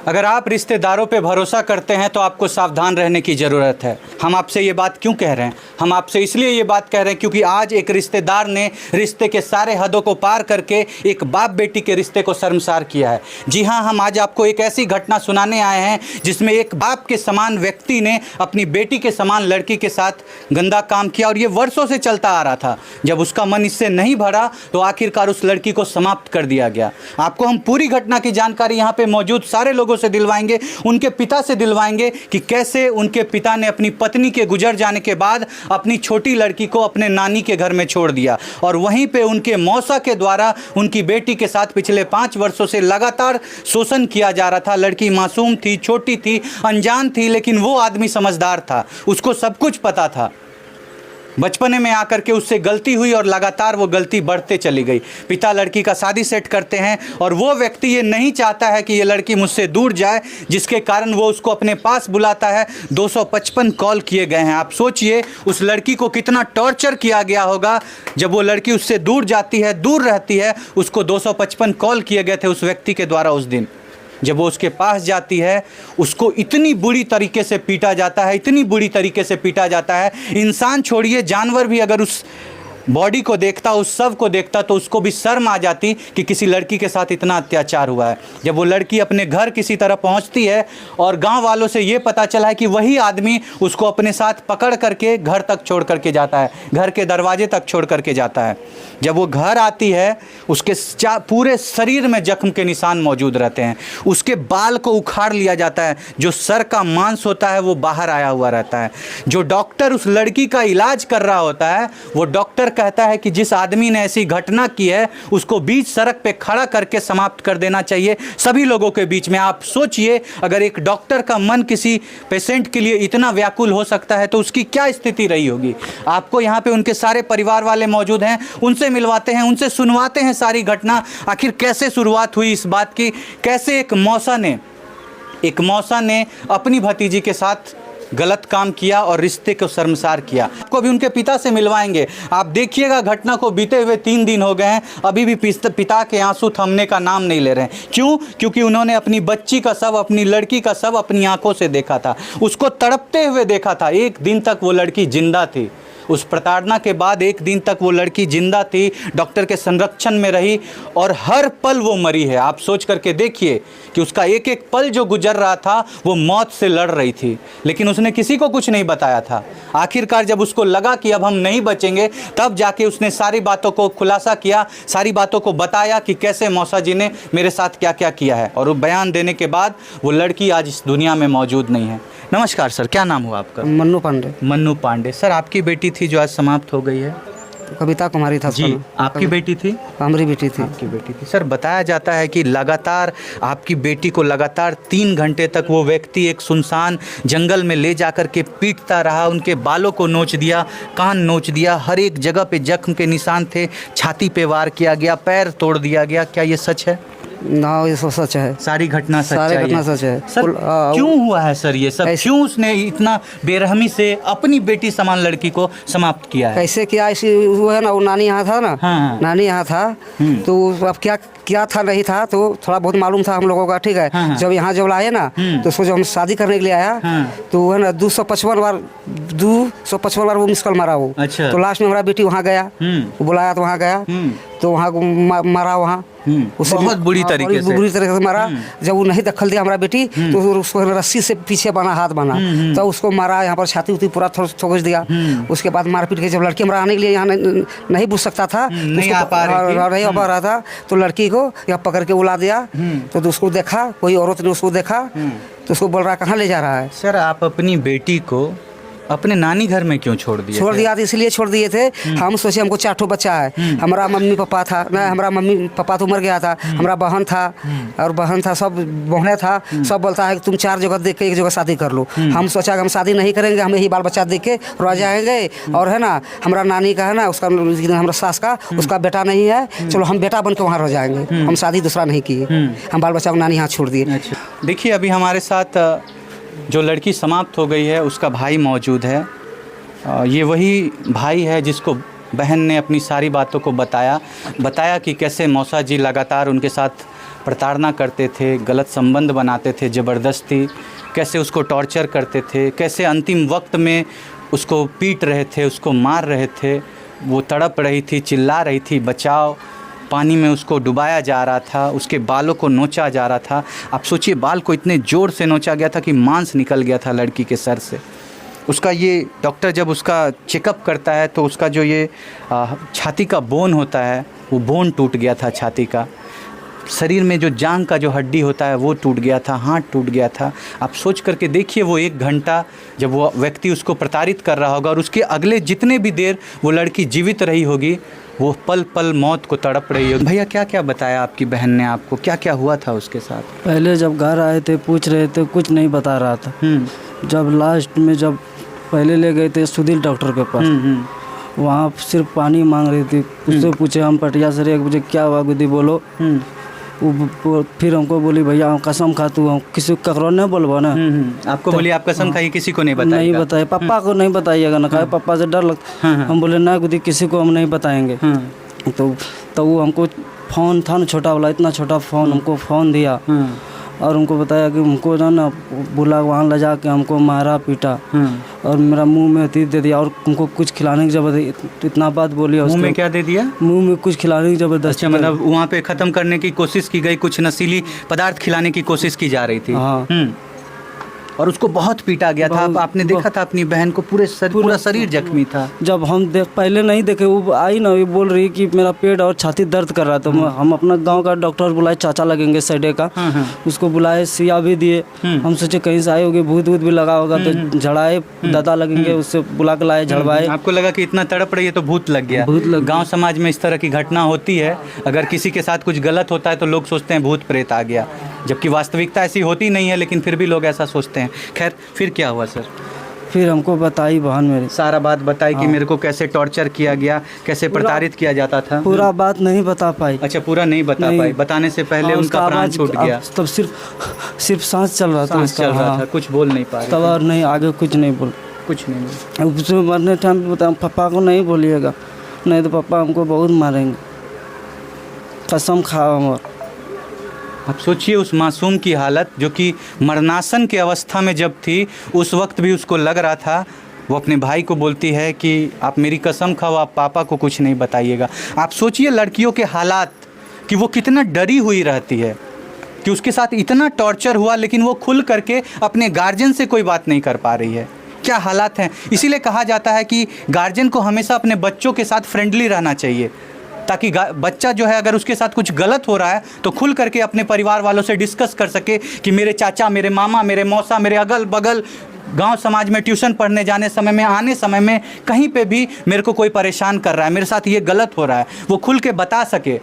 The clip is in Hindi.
अगर आप रिश्तेदारों पे भरोसा करते हैं तो आपको सावधान रहने की ज़रूरत है। हम आपसे ये बात क्यों कह रहे हैं? हम आपसे इसलिए ये बात कह रहे हैं क्योंकि आज एक रिश्तेदार ने रिश्ते के सारे हदों को पार करके एक बाप बेटी के रिश्ते को शर्मसार किया है। जी हाँ, हम आज आपको एक ऐसी घटना सुनाने आए हैं जिसमें एक बाप के समान व्यक्ति ने अपनी बेटी के समान लड़की के साथ गंदा काम किया और ये वर्षों से चलता आ रहा था। जब उसका मन इससे नहीं भरा तो आखिरकार उस लड़की को समाप्त कर दिया गया। आपको हम पूरी घटना की जानकारी यहाँ पे मौजूद सारे लोगों से दिलवाएंगे, उनके पिता से दिलवाएंगे कि कैसे उनके पिता ने अपनी पत्नी के गुजर जाने के बाद अपनी छोटी लड़की को अपने नानी के घर में छोड़ दिया और वहीं पे उनके मौसा के द्वारा उनकी बेटी के साथ पिछले 5 वर्षों से लगातार शोषण किया जा रहा था। लड़की मासूम थी, छोटी थी, अनजान थी, लेकिन वो आदमी समझदार था, उसको सब कुछ पता था। बचपने में आकर के उससे गलती हुई और लगातार वो गलती बढ़ते चली गई। पिता लड़की का शादी सेट करते हैं और वो व्यक्ति ये नहीं चाहता है कि ये लड़की मुझसे दूर जाए, जिसके कारण वो उसको अपने पास बुलाता है। 255 कॉल किए गए हैं। आप सोचिए उस लड़की को कितना टॉर्चर किया गया होगा। जब वो लड़की उससे दूर जाती है, दूर रहती है, उसको 255 कॉल किए गए थे उस व्यक्ति के द्वारा। उस दिन जब वो उसके पास जाती है, उसको इतनी बुरी तरीके से पीटा जाता है, इतनी बुरी तरीके से पीटा जाता है, इंसान छोड़िए जानवर भी अगर उस बॉडी को देखता, उस शव को देखता तो उसको भी शर्म आ जाती कि किसी लड़की के साथ इतना अत्याचार हुआ है। जब वो लड़की अपने घर किसी तरह पहुंचती है और गांव वालों से ये पता चला है कि वही आदमी उसको अपने साथ पकड़ करके घर तक छोड़ करके जाता है, घर के दरवाजे तक छोड़ करके जाता है। जब वो घर आती है, उसके पूरे शरीर में जख्म के निशान मौजूद रहते हैं। उसके बाल को उखाड़ लिया जाता है, जो सर का मांस होता है वो बाहर आया हुआ रहता है। जो डॉक्टर उस लड़की का इलाज कर रहा होता है, वो डॉक्टर कहता है कि जिस आदमी ने ऐसी घटना की है उसको बीच सड़क पे खड़ा करके समाप्त कर देना चाहिए सभी लोगों के बीच में। आप सोचिए अगर एक डॉक्टर का मन किसी पेशेंट के लिए इतना व्याकुल हो सकता है तो उसकी क्या स्थिति रही होगी। आपको यहाँ पे उनके सारे परिवार वाले मौजूद हैं, उनसे मिलवाते हैं, उनसे सुनवाते हैं सारी घटना। आखिर कैसे शुरुआत हुई इस बात की, कैसे एक मौसा ने अपनी भतीजी के साथ गलत काम किया और रिश्ते को शर्मसार किया। आपको भी उनके पिता से मिलवाएंगे। आप देखिएगा घटना को बीते हुए 3 दिन हो गए हैं, अभी भी पिता के आंसू थमने का नाम नहीं ले रहे हैं। क्यों? क्योंकि उन्होंने अपनी बच्ची का शव, अपनी लड़की का शव अपनी आंखों से देखा था, उसको तड़पते हुए देखा था। 1 दिन तक वो लड़की जिंदा थी। उस प्रताड़ना के बाद 1 दिन तक वो लड़की जिंदा थी, डॉक्टर के संरक्षण में रही और हर पल वो मरी है। आप सोच करके देखिए कि उसका एक एक पल जो गुजर रहा था वो मौत से लड़ रही थी, लेकिन उसने किसी को कुछ नहीं बताया था। आखिरकार जब उसको लगा कि अब हम नहीं बचेंगे, तब जाके उसने सारी बातों को खुलासा किया, सारी बातों को बताया कि कैसे मौसा जी ने मेरे साथ क्या क्या किया है। और वो बयान देने के बाद वो लड़की आज इस दुनिया में मौजूद नहीं है। नमस्कार सर, क्या नाम हुआ आपका? मन्नू पांडे। मन्नू पांडे। सर, आपकी बेटी थी जो आज समाप्त हो गई है? कविता कुमारी था जी। आपकी बेटी थी? हमारी बेटी थी। आपकी बेटी थी। सर, बताया जाता है कि लगातार आपकी बेटी को लगातार 3 घंटे तक वो व्यक्ति एक सुनसान जंगल में ले जाकर के पीटता रहा, उनके बालों को नोच दिया, कान नोच दिया, हर एक जगह पे जख्म के निशान थे, छाती पे वार किया गया, पैर तोड़ दिया गया। क्या ये सच है? ना, ये सब सच है। सारी घटना सच है? सारी घटना सच है। सर, क्यों हुआ है सर ये सब? क्यों उसने इतना बेरहमी से अपनी बेटी समान लड़की को समाप्त किया है? कैसे किया? ऐसी वो है ना, वो नानी यहाँ था ना। हाँ। नानी यहाँ था तो अब क्या था नहीं था तो थोड़ा बहुत मालूम था हम लोगों का, ठीक है। हाँ। जब यहाँ जब लाए ना तो उसको जब हम शादी करने के लिए आया तो है ना 255 बार वो मिस कॉल मारा वो। अच्छा। तो लास्ट में हमारा बेटी वहाँ गया, वो बुलाया तो वहाँ गया तो वहाँ मारा, वहाँ उसे बहुत बुरी तरीके से मारा। जब वो नहीं दखल दिया हमारा बेटी तो उसको रस्सी से पीछे बना, हाथ बना, तो उसको मारा, यहाँ पर छाती उती पूरा ठोक दिया। उसके बाद मारपीट के जब लड़की हमारा आने के लिए यहाँ नहीं बुझ सकता था, नहीं आ पा रहा था, तो लड़की को यहाँ पकड़ के उला दिया। तो उसको देखा, कोई औरत ने उसको देखा तो उसको बोल रहा कहाँ ले जा रहा है। सर, आप अपनी बेटी को अपने नानी घर में क्यों छोड़ दिए? छोड़ दिया था इसलिए छोड़ दिए थे, हम सोचे हमको 4 ठो बच्चा है। हमारा मम्मी पापा था ना, हमारा मम्मी पापा तो मर गया था, हमारा बहन था और बहन था, सब बहने था। सब बोलता है कि तुम 4 जगह देख के 1 जगह शादी कर लो। हम सोचा कि हम शादी नहीं करेंगे, हम यही बाल बच्चा देख के रह जाएंगे। और है ना, हमारा नानी का है ना, उसका हमारा सास का उसका बेटा नहीं है, चलो हम बेटा बन के वहाँ रह जाएंगे। हम शादी दूसरा नहीं किए, हम बाल बच्चा को नानी यहाँ छोड़ दिए। देखिए, अभी हमारे साथ जो लड़की समाप्त हो गई है उसका भाई मौजूद है। ये वही भाई है जिसको बहन ने अपनी सारी बातों को बताया कि कैसे मौसा जी लगातार उनके साथ प्रताड़ना करते थे, गलत संबंध बनाते थे ज़बरदस्ती, कैसे उसको टॉर्चर करते थे, कैसे अंतिम वक्त में उसको पीट रहे थे, उसको मार रहे थे। वो तड़प रही थी, चिल्ला रही थी बचाओ, पानी में उसको डुबाया जा रहा था, उसके बालों को नोचा जा रहा था। आप सोचिए, बाल को इतने ज़ोर से नोचा गया था कि मांस निकल गया था लड़की के सर से। उसका ये डॉक्टर जब उसका चेकअप करता है तो उसका जो ये छाती का बोन होता है वो बोन टूट गया था छाती का। शरीर में जो जांघ का जो हड्डी होता है वो टूट गया था, हाथ टूट गया था। आप सोच करके देखिए, वो 1 घंटा जब वो व्यक्ति उसको प्रताड़ित कर रहा होगा और उसके अगले जितने भी देर वो लड़की जीवित रही होगी, वो पल पल मौत को तड़प रही होगी। भैया क्या क्या बताया आपकी बहन ने आपको, क्या क्या हुआ था उसके साथ? पहले जब घर आए थे पूछ रहे थे, कुछ नहीं बता रहा था। जब लास्ट में जब पहले ले गए थे सुधीर डॉक्टर के पास, वहाँ सिर्फ पानी मांग रही थी। उससे पूछे हम पटिया सर, एक बजे क्या हुआ गुदी बोलो। वो फिर हमको बोली भैया कसम खा तू, हम किसी ककरो नहीं बोलबो ना। आपको बोली आप कसम खाइए, किसी को नहीं बताइएगा? नहीं बताए, पापा को नहीं बताइएगा ना। कहा पापा से डर लगता। हम बोले ना गुदी किसी को हम नहीं बताएंगे। तो वो हमको फ़ोन था ना छोटा वाला, इतना छोटा फ़ोन, हमको फ़ोन दिया और उनको बताया कि हमको ना बुला वहाँ ले जा के हमको मारा पीटा और मेरा मुंह में तीर दे दिया और हमको कुछ खिलाने की जबरदस्ती, इतना बात बोली। मुंह में क्या दे दिया? मुंह में कुछ खिलाने की जबरदस्ती। अच्छा, मतलब वहाँ पे ख़त्म करने की कोशिश की गई, कुछ नशीली पदार्थ खिलाने की कोशिश की जा रही थी। हाँ। और उसको बहुत पीटा गया था। आपने देखा था अपनी बहन को, पूरा शरीर जख्मी था। जब हम पहले नहीं देखे, वो आई ना, वो बोल रही कि मेरा पेट और छाती दर्द कर रहा था। हम अपना गांव का डॉक्टर बुलाए, चाचा लगेंगे सडे का, उसको बुलाए, सिया भी दिए। हम सोचे कहीं से आए होगे, भूत वूत भी लगा होगा तो झड़ाए, दादा लगेंगे, उससे बुला के लाए, झड़वाए। आपको लगा कि इतना तड़प रही है तो भूत लग गया? गाँव समाज में इस तरह की घटना होती है। अगर किसी के साथ कुछ गलत होता है तो लोग सोचते हैं भूत प्रेत आ गया, जबकि वास्तविकता ऐसी होती नहीं है, लेकिन फिर भी लोग ऐसा सोचते हैं। खैर, फिर क्या हुआ सर? फिर हमको बताई बहन मेरी, सारा बात बताई कि मेरे को कैसे टॉर्चर किया गया, कैसे प्रताड़ित किया जाता था। पूरा बात नहीं बता पाई। अच्छा, पूरा नहीं बता पाई। बताने से पहले उनका प्राण छूट गया। तब सिर्फ सांस चल रहा था, सांस चल रहा था, कुछ बोल नहीं पा रहे। तब और नहीं, आगे कुछ नहीं बोल, कुछ नहीं। उसमें मरने टाइम बताया पापा को नहीं बोलिएगा, नहीं तो पापा हमको बहुत मारेंगे, कसम खाओ। और आप सोचिए उस मासूम की हालत, जो कि मरणासन की अवस्था में जब थी, उस वक्त भी उसको लग रहा था। वो अपने भाई को बोलती है कि आप मेरी कसम खाओ, आप पापा को कुछ नहीं बताइएगा। आप सोचिए लड़कियों के हालात, कि वो कितना डरी हुई रहती है कि उसके साथ इतना टॉर्चर हुआ, लेकिन वो खुल करके अपने गार्जियन से कोई बात नहीं कर पा रही है। क्या हालात हैं। इसीलिए कहा जाता है कि गार्जियन को हमेशा अपने बच्चों के साथ फ्रेंडली रहना चाहिए, ताकि बच्चा जो है अगर उसके साथ कुछ गलत हो रहा है तो खुल करके अपने परिवार वालों से डिस्कस कर सके कि मेरे चाचा, मेरे मामा, मेरे मौसा, मेरे अगल बगल गांव समाज में ट्यूशन पढ़ने जाने समय में, आने समय में कहीं पे भी मेरे को कोई परेशान कर रहा है, मेरे साथ ये गलत हो रहा है, वो खुल के बता सके।